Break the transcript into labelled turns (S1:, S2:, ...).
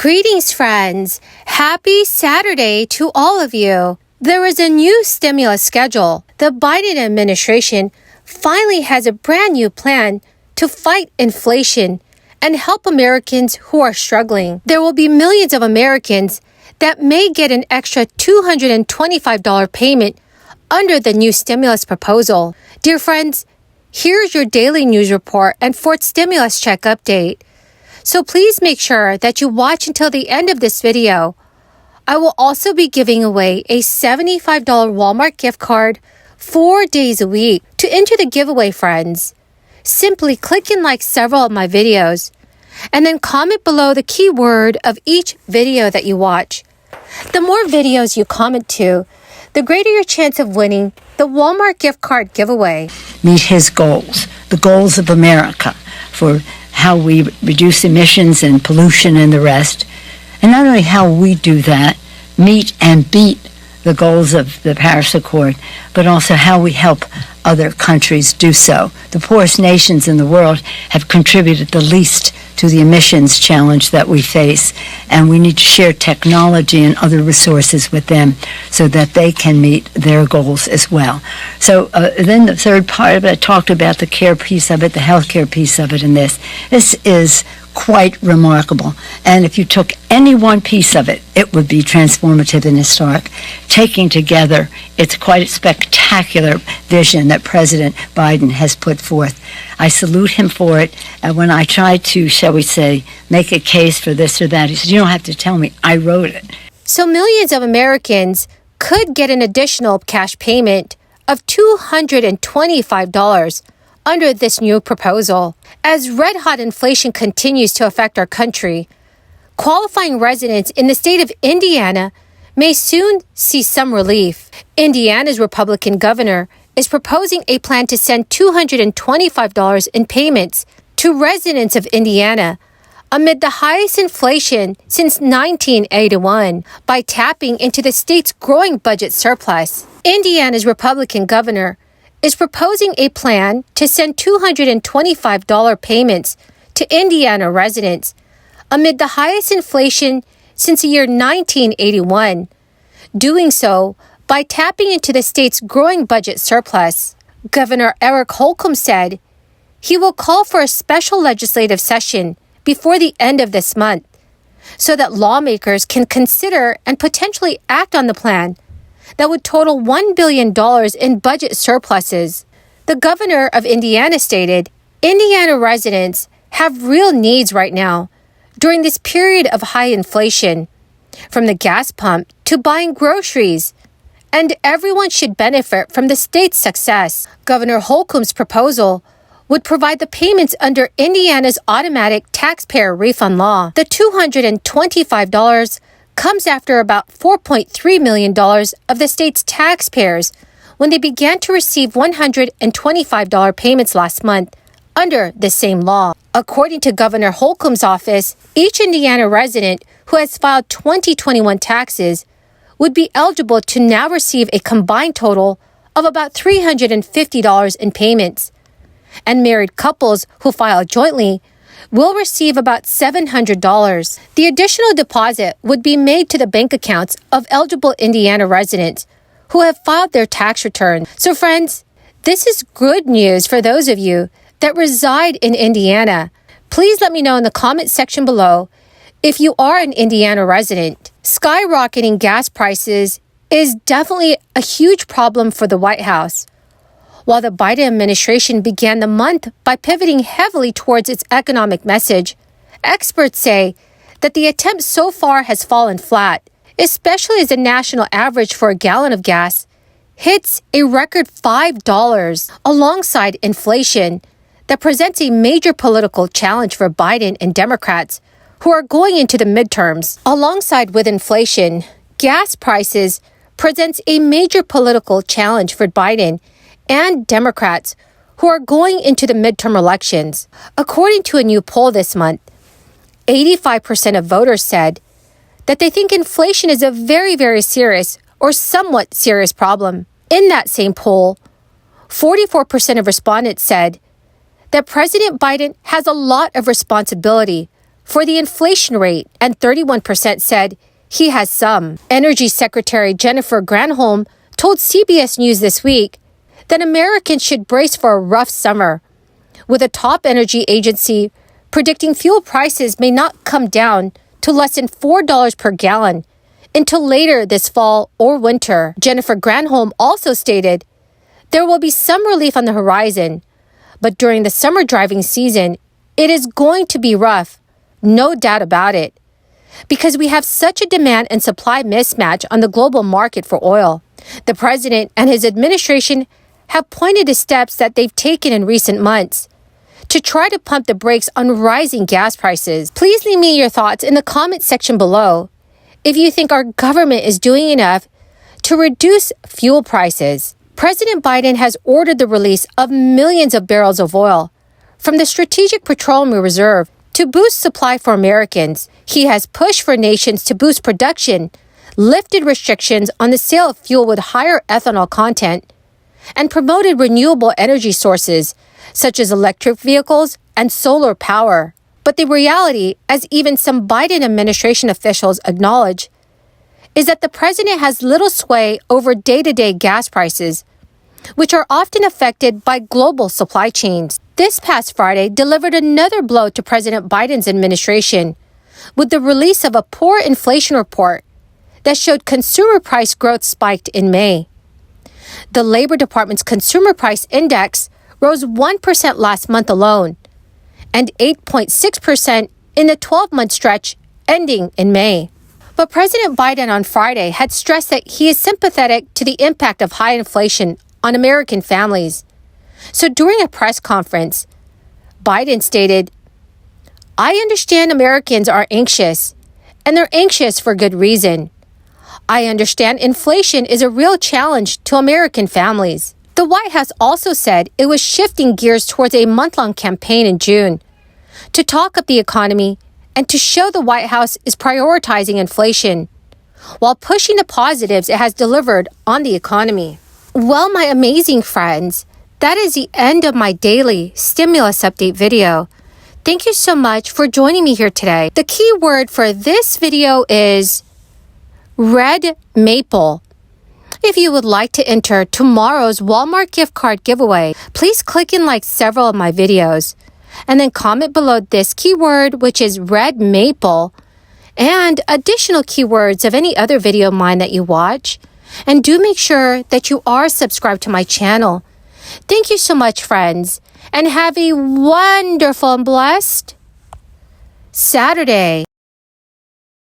S1: Greetings, friends. Happy Saturday to all of you. There is a new stimulus schedule. The Biden administration finally has a brand new plan to fight inflation and help Americans who are struggling. There will be millions of Americans that may get an extra $225 payment under the new stimulus proposal. Dear friends, here's your daily news report and fourth stimulus check update. So please make sure that you watch until the end of this video. I will also be giving away a $75 Walmart gift card 4 days a week. To enter the giveaway, friends, simply click and like several of my videos, and then comment below the keyword of each video that you watch. The more videos you comment to, the greater your chance of winning the Walmart gift card giveaway.
S2: Meet his goals, the goals of America for how we reduce emissions and pollution and the rest. And not only how we do that, meet and beat the goals of the Paris Accord, but also how we help other countries do so. The poorest nations in the world have contributed the least to the emissions challenge that we face, and we need to share technology and other resources with them so that they can meet their goals as well. So then the third part of it, I talked about the care piece of it, the healthcare piece of it in this. This is quite remarkable. And if you took any one piece of it, it would be transformative and historic. Taking together, it's quite a spectacular vision that President Biden has put forth. I salute him for it. And when I tried to, shall we say, make a case for this or that, he said, you don't have to tell me, I wrote it.
S1: So millions of Americans could get an additional cash payment of $225 under this new proposal. As red-hot inflation continues to affect our country, qualifying residents in the state of Indiana may soon see some relief. Indiana's Republican governor is proposing a plan to send $225 in payments to residents of Indiana amid the highest inflation since 1981 by tapping into the state's growing budget surplus. Indiana's Republican governor is proposing a plan to send $225 payments to Indiana residents amid the highest inflation since the year 1981, doing so by tapping into the state's growing budget surplus. Governor Eric Holcomb said he will call for a special legislative session before the end of this month so that lawmakers can consider and potentially act on the plan that would total $1 billion in budget surpluses. The governor of Indiana stated, Indiana residents have real needs right now during this period of high inflation, from the gas pump to buying groceries, and everyone should benefit from the state's success. Governor Holcomb's proposal would provide the payments under Indiana's automatic taxpayer refund law. The $225 comes after about $4.3 million of the state's taxpayers when they began to receive $125 payments last month under the same law. According to Governor Holcomb's office, each Indiana resident who has filed 2021 taxes would be eligible to now receive a combined total of about $350 in payments, and married couples who file jointly will receive about $700. The additional deposit would be made to the bank accounts of eligible Indiana residents who have filed their tax return. So friends, this is good news for those of you that reside in Indiana. Please let me know in the comment section below if you are an Indiana resident. Skyrocketing gas prices is definitely a huge problem for the White House. While the Biden administration began the month by pivoting heavily towards its economic message, experts say that the attempt so far has fallen flat, especially as the national average for a gallon of gas hits a record $5 alongside inflation that presents a major political challenge for Biden and Democrats who are going into the midterms. Alongside with inflation, gas prices presents a major political challenge for Biden and Democrats who are going into the midterm elections. According to a new poll this month, 85% of voters said that they think inflation is a very, very serious or somewhat serious problem. In that same poll, 44% of respondents said that President Biden has a lot of responsibility for the inflation rate, and 31% said he has some. Energy Secretary Jennifer Granholm told CBS News this week that Americans should brace for a rough summer, with a top energy agency predicting fuel prices may not come down to less than $4 per gallon until later this fall or winter. Jennifer Granholm also stated there will be some relief on the horizon, but during the summer driving season, it is going to be rough, no doubt about it, because we have such a demand and supply mismatch on the global market for oil. The president and his administration have pointed to steps that they've taken in recent months to try to pump the brakes on rising gas prices. Please leave me your thoughts in the comment section below if you think our government is doing enough to reduce fuel prices. President Biden has ordered the release of millions of barrels of oil from the Strategic Petroleum Reserve to boost supply for Americans. He has pushed for nations to boost production, lifted restrictions on the sale of fuel with higher ethanol content, and promoted renewable energy sources such as electric vehicles and solar power. But the reality, as even some Biden administration officials acknowledge, is that the president has little sway over day-to-day gas prices, which are often affected by global supply chains. This past Friday delivered another blow to President Biden's administration with the release of a poor inflation report that showed consumer price growth spiked in May. The Labor Department's Consumer Price Index rose 1% last month alone, and 8.6% in the 12-month stretch ending in May. But President Biden on Friday had stressed that he is sympathetic to the impact of high inflation on American families. So during a press conference, Biden stated, "I understand Americans are anxious, and they're anxious for good reason. I understand inflation is a real challenge to American families." The White House also said it was shifting gears towards a month-long campaign in June to talk up the economy and to show the White House is prioritizing inflation while pushing the positives it has delivered on the economy. Well, my amazing friends, that is the end of my daily stimulus update video. Thank you so much for joining me here today. The key word for this video is red maple. If you would like to enter tomorrow's Walmart gift card giveaway, please click and like several of my videos, and then comment below this keyword, which is red maple, and additional keywords of any other video of mine that you watch. And do make sure that you are subscribed to my channel. Thank you so much, friends, and have a wonderful and blessed Saturday.